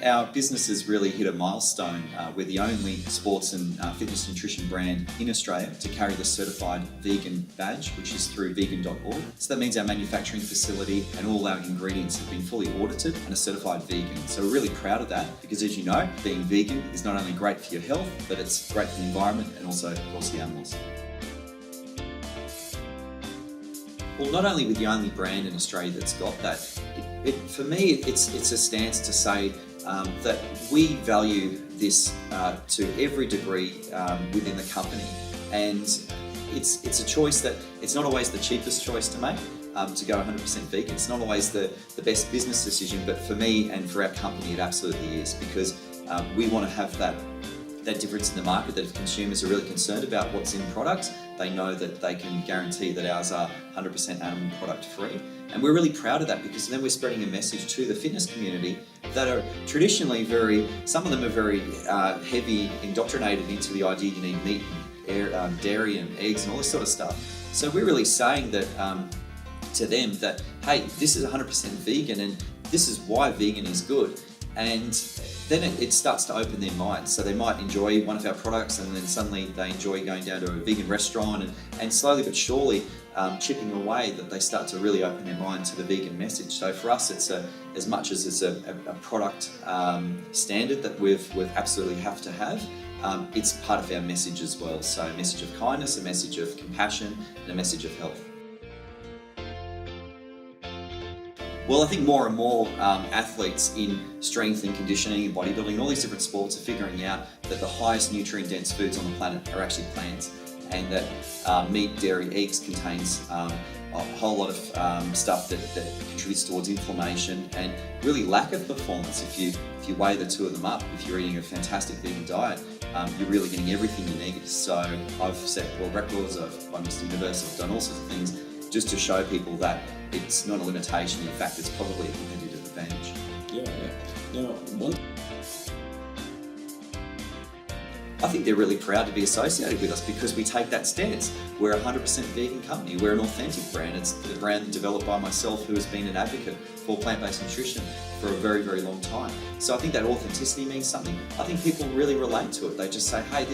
our business has really hit a milestone. We're the only sports and fitness nutrition brand in Australia to carry the certified vegan badge, which is through vegan.org. So that means our manufacturing facility and all our ingredients have been fully audited and are certified vegan. So we're really proud of that because, as you know, being vegan is not only great for your health, but it's great for the environment and also, of course, the animals. Well, not only we're the only brand in Australia that's got that, for me, it's a stance to say that we value this to every degree within the company, and it's a choice that it's not always the cheapest choice to make. To go 100% vegan, it's not always the best business decision, but for me and for our company, it absolutely is, because we want to have that difference in the market, that if consumers are really concerned about what's in products, they know that they can guarantee that ours are 100% animal product free. And we're really proud of that, because then we're spreading a message to the fitness community that are traditionally some of them are very heavy, indoctrinated into the idea you need meat and dairy and eggs and all this sort of stuff. So we're really saying that to them that, hey, this is 100% vegan and this is why vegan is good. And then it starts to open their minds. So they might enjoy one of our products and then suddenly they enjoy going down to a vegan restaurant, and slowly but surely chipping away that they start to really open their mind to the vegan message. So for us, it's as much as it's a product standard that we've absolutely have to have, it's part of our message as well. So a message of kindness, a message of compassion, and a message of health. Well, I think more and more athletes in strength and conditioning and bodybuilding and all these different sports are figuring out that the highest nutrient-dense foods on the planet are actually plants, and that meat, dairy, eggs contains a whole lot of stuff that contributes towards inflammation and really lack of performance. If you weigh the two of them up, if you're eating a fantastic vegan diet, you're really getting everything you need. So I've set world records, I've won Mr. Universe, I've done all sorts of things just to show people that it's not a limitation. In fact, it's probably a competitive advantage. Yeah. Now, I think they're really proud to be associated with us because we take that stance. We're a 100% vegan company. We're an authentic brand. It's the brand developed by myself, who has been an advocate for plant-based nutrition for a very, very long time. So I think that authenticity means something. I think people really relate to it. They just say, hey,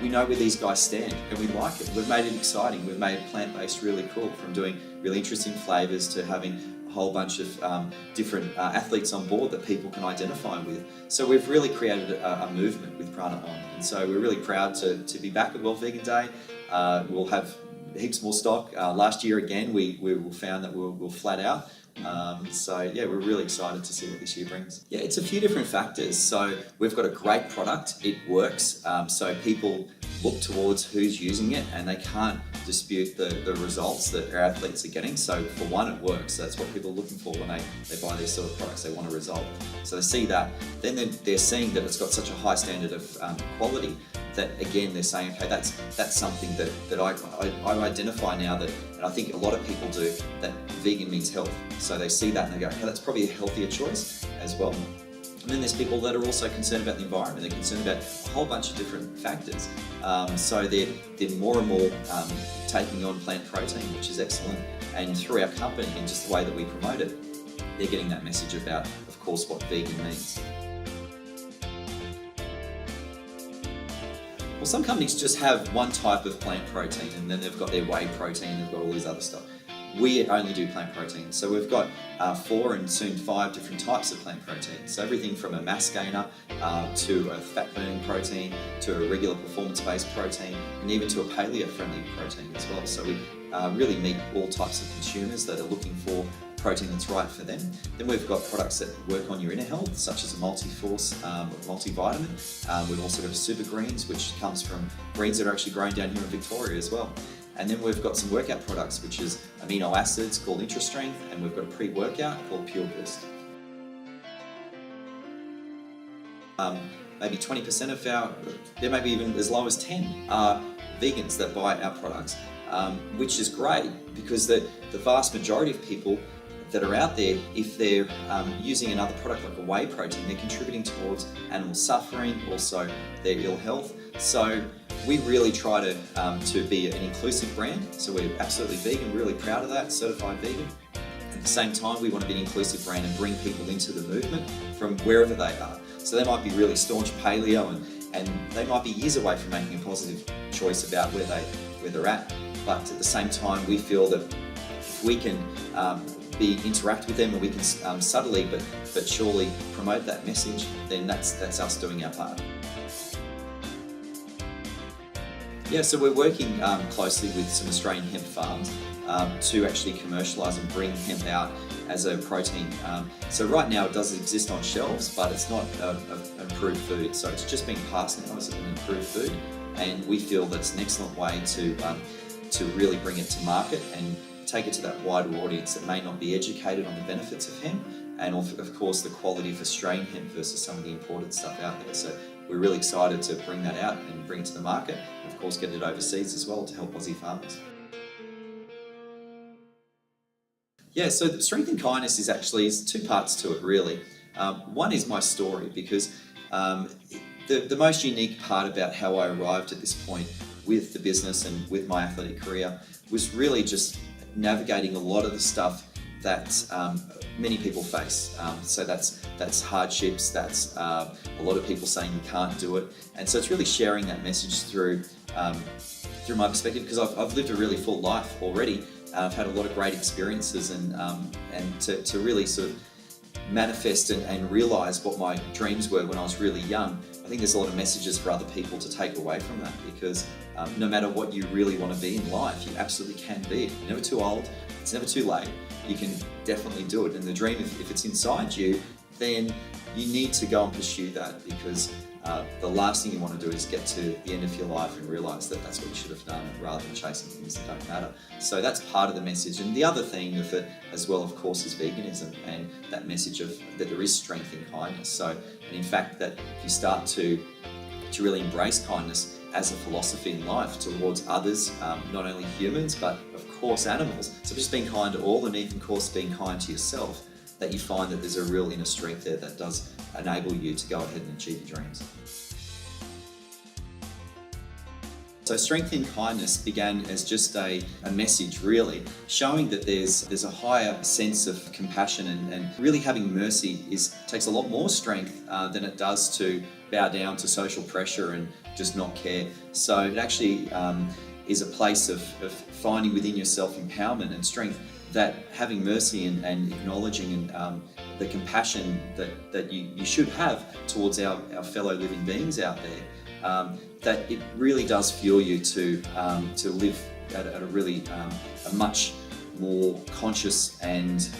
we know where these guys stand and we like it. We've made it exciting. We've made plant-based really cool, from doing really interesting flavors to having a whole bunch of different athletes on board that people can identify with. So we've really created a movement with Prana On. And so we're really proud to be back at World Vegan Day. We'll have heaps more stock. Last year again, we found that we're flat out. So yeah, we're really excited to see what this year brings. Yeah, it's a few different factors. So we've got a great product, it works. So people look towards who's using it and they can't dispute the results that our athletes are getting. So for one, it works. That's what people are looking for when they buy these sort of products. They want a result. So they see that. Then they're seeing that it's got such a high standard of quality that, again, they're saying, okay, that's something that I identify now, that, and I think a lot of people do, that vegan means health. So they see that and they go, okay, that's probably a healthier choice as well. And then there's people that are also concerned about the environment. They're concerned about a whole bunch of different factors. So they're more and more taking on plant protein, which is excellent. And through our company and just the way that we promote it, they're getting that message about, of course, what vegan means. Well, some companies just have one type of plant protein and then they've got their whey protein, they've got all these other stuff. We only do plant protein. So we've got 4 and soon 5 different types of plant protein. So everything from a mass gainer to a fat burning protein to a regular performance-based protein, and even to a paleo-friendly protein as well. So we really meet all types of consumers that are looking for protein that's right for them. Then we've got products that work on your inner health, such as a multi-force multivitamin. We've also got a super greens, which comes from greens that are actually grown down here in Victoria as well. And then we've got some workout products, which is amino acids called Intra-Strength, and we've got a pre-workout called Pure Boost. Maybe 20% of there may be even as low as 10 are vegans that buy our products, which is great because the vast majority of people that are out there, if they're using another product like a whey protein, they're contributing towards animal suffering, also their ill health. So we really try to be an inclusive brand. So we're absolutely vegan, really proud of that, certified vegan. At the same time, we want to be an inclusive brand and bring people into the movement from wherever they are. So they might be really staunch paleo and they might be years away from making a positive choice about where they're at. But at the same time, we feel that if we can interact with them and we can subtly but surely promote that message, then that's us doing our part. Yeah, so we're working closely with some Australian hemp farms to actually commercialise and bring hemp out as a protein. So right now it does exist on shelves, but it's not an improved food. So it's just being passed now as an improved food, and we feel that's an excellent way to really bring it to market and take it to that wider audience that may not be educated on the benefits of hemp, and of course the quality of Australian hemp versus some of the imported stuff out there. So we're really excited to bring that out and bring it to the market, and of course get it overseas as well to help Aussie farmers. Yeah, so the Strength in Kindness is two parts to it really. One is my story, because the most unique part about how I arrived at this point with the business and with my athletic career was really just navigating a lot of the stuff that many people face. So that's hardships, that's a lot of people saying you can't do it, and so it's really sharing that message through my perspective, because I've lived a really full life already. I've had a lot of great experiences, and to really sort of manifest and realise what my dreams were when I was really young. I think there's a lot of messages for other people to take away from that, because no matter what you really want to be in life, you absolutely can be it. You're never too old, it's never too late, you can definitely do it. And the dream, if it's inside you, then you need to go and pursue that, because the last thing you want to do is get to the end of your life and realise that that's what you should have done, rather than chasing things that don't matter. So that's part of the message. And the other thing of it as well, of course, is veganism, and that message of that there is strength in kindness. So, and in fact, that if you start to really embrace kindness as a philosophy in life towards others, not only humans, but of course animals. So just being kind to all, and even of course being kind to yourself, that you find that there's a real inner strength there that does enable you to go ahead and achieve your dreams. So Strength in Kindness began as just a message really, showing that there's a higher sense of compassion, and really having mercy takes a lot more strength than it does to bow down to social pressure and just not care. So it actually is a place of finding within yourself empowerment and strength, that having mercy and acknowledging the compassion that you should have towards our fellow living beings out there, that it really does fuel you to live at a really a much more conscious and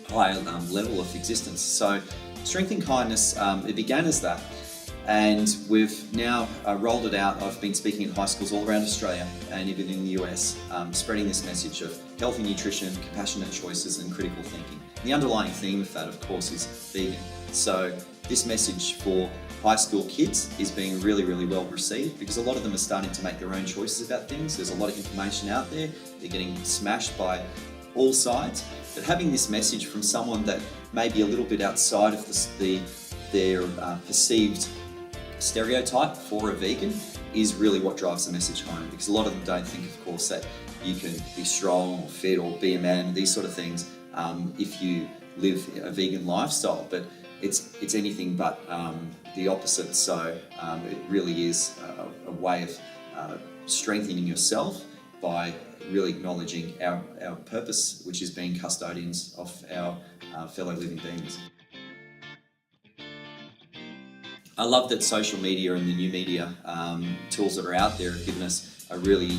higher level of existence. So Strength in Kindness, it began as that, and we've now rolled it out. I've been speaking at high schools all around Australia and even in the US, spreading this message of healthy nutrition, compassionate choices and critical thinking. The underlying theme of that, of course, is vegan. So this message for high school kids is being really, really well received, because a lot of them are starting to make their own choices about things. There's a lot of information out there. They're getting smashed by all sides. But having this message from someone that may be a little bit outside of their perceived stereotype for a vegan is really what drives the message home, because a lot of them don't think, of course, that you can be strong or fit or be a man, these sort of things, if you live a vegan lifestyle. But it's anything but the opposite. So it really is a way of strengthening yourself by really acknowledging our purpose, which is being custodians of our fellow living beings. I love that social media and the new media tools that are out there have given us a really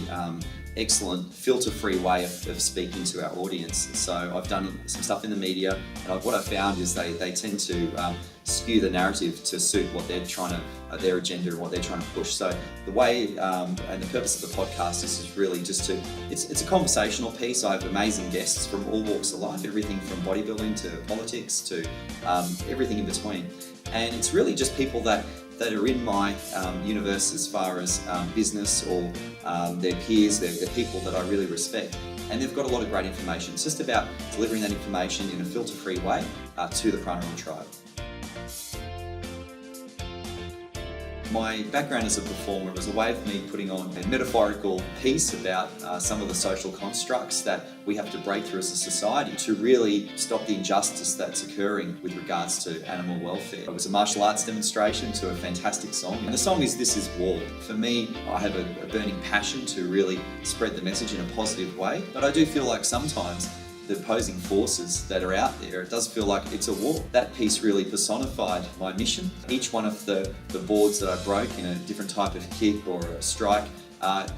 excellent filter-free way of speaking to our audience. So I've done some stuff in the media, and what I found is they tend to skew the narrative to suit what they're trying to, their agenda and what they're trying to push. So the way and the purpose of the podcast is really just it's a conversational piece. I have amazing guests from all walks of life, everything from bodybuilding to politics to everything in between. And it's really just people that are in my universe as far as business or their peers, they're people that I really respect. And they've got a lot of great information. It's just about delivering that information in a filter-free way to the Prana On tribe. My background as a performer was a way of me putting on a metaphorical piece about some of the social constructs that we have to break through as a society to really stop the injustice that's occurring with regards to animal welfare. It was a martial arts demonstration to a fantastic song, and the song is This Is War. For me, I have a burning passion to really spread the message in a positive way, but I do feel like sometimes the opposing forces that are out there, it does feel like it's a war. That piece really personified my mission. Each one of the boards that I broke in a different type of kick or a strike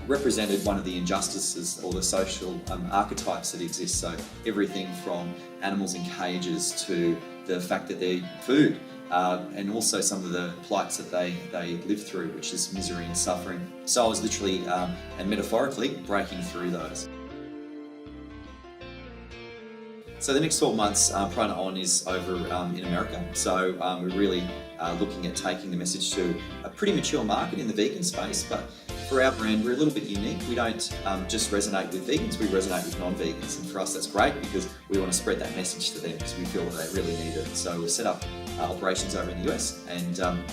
represented one of the injustices or the social archetypes that exist. So everything from animals in cages to the fact that they eat food, and also some of the plights that they live through, which is misery and suffering. So I was literally and metaphorically breaking through those. So the next 12 months, Prana On is over in America. So we're really looking at taking the message to a pretty mature market in the vegan space. But for our brand, we're a little bit unique. We don't just resonate with vegans, we resonate with non-vegans. And for us, that's great because we want to spread that message to them because we feel that they really need it. So we've set up operations over in the US, and I'm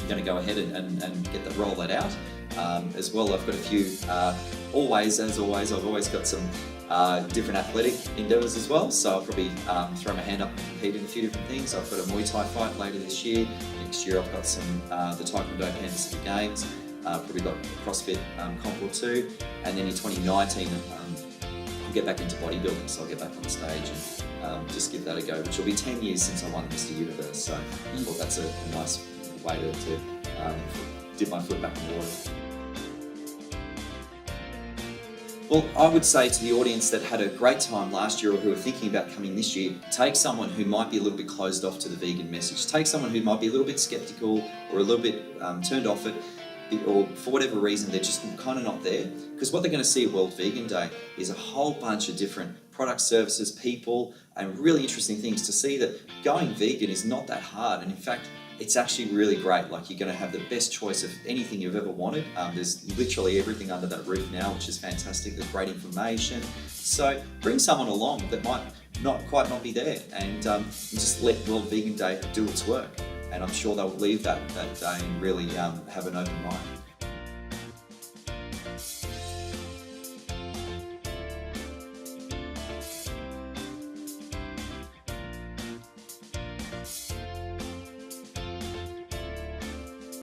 going to go ahead and roll that out. As well, I've got a few, as always, I've always got some different athletic endeavours as well, so I'll probably throw my hand up and compete in a few different things. I've got a Muay Thai fight later this year. Next year I've got some the Taekwondo Pan Pacific Games, probably got CrossFit Comp or 2, and then in 2019 I'll get back into bodybuilding, so I'll get back on stage and just give that a go, which will be 10 years since I won Mr. Universe, so I thought that's a nice way to dip my foot back in the water. Well, I would say to the audience that had a great time last year or who are thinking about coming this year, take someone who might be a little bit closed off to the vegan message. Take someone who might be a little bit skeptical or a little bit turned off it, or for whatever reason they're just kind of not there. Because what they're going to see at World Vegan Day is a whole bunch of different products, services, people, and really interesting things to see that going vegan is not that hard. And in fact, it's actually really great. Like, you're going to have the best choice of anything you've ever wanted. There's literally everything under that roof now, which is fantastic. There's great information. So bring someone along that might not be there, and just let World Vegan Day do its work. And I'm sure they'll leave that day and really have an open mind.